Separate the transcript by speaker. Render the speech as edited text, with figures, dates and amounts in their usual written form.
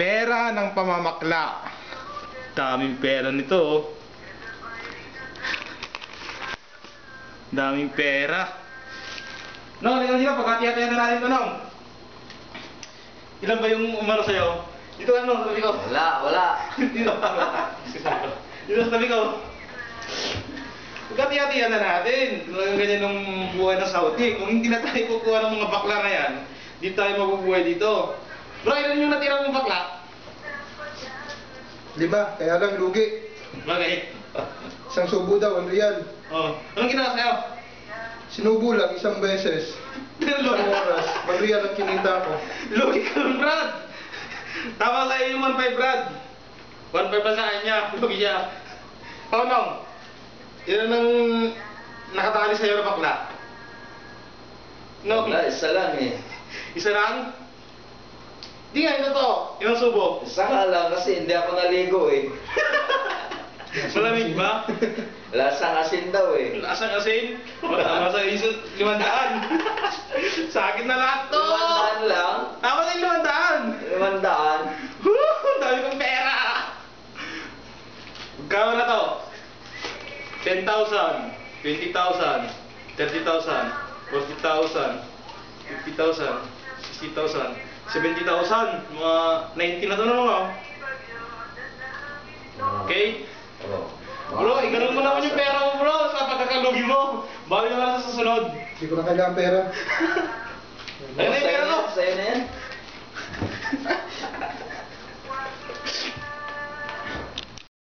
Speaker 1: Pera ng pamamakla. Daming pera nito, oh. Daming pera. No, dito, pagkati-hatihan na natin ito, no? Ilan ba yung umano sa'yo? Dito ano, sabi ko.
Speaker 2: Wala.
Speaker 1: Dito sa tabi ko. Pagkati-hatihan na natin. Talagang ganyan ng buhay ng Saudi. Kung hindi na tayo kukuha ng mga bakla na yan, di tayo mabubuhay dito. Bro, ilan yung natira ng bakla?
Speaker 3: 5, kaya lang lugi.
Speaker 1: Bakit?
Speaker 3: Isang subo daw, 1 real.
Speaker 1: Oh, anong ginawa sa'yo?
Speaker 3: Sinubo lang isang beses. Isang oras, 1 real ang kinita ko.
Speaker 1: Lugi ka lang, Brad. Tama sa'yo yung 1.5, Brad. 1.5 pa sa kanya. Lugi siya. Oh, no. Ilan ang nakatali sa'yo na bakla? No.
Speaker 2: Wala, isa lang eh.
Speaker 1: Isa lang? Di nga, ito to. Ilang subo?
Speaker 2: Isa nga lang kasi hindi ako naligo eh.
Speaker 1: Malamig ba?
Speaker 2: Lasang asin daw eh.
Speaker 1: Lasang asin? Tama sa isot, 500. Sa akin na lahat to!
Speaker 2: 500 lang?
Speaker 1: Tama sa 500!
Speaker 2: 500?
Speaker 1: Woo! Dami kong pera! Magkano na to? 10,000, 20,000, 30,000, 40,000, 50,000, 60,000, 70,000, mga 90 na to na mga. Okay?
Speaker 2: Oo.
Speaker 1: Bro, iganon mo naman yung pera mo, bro, sa pagkakalugi mo. Bawi na lang sa susunod.
Speaker 3: Hindi ko na kailangan pera.
Speaker 1: Ayun na yung pera ko.
Speaker 2: Sa'yo na yan.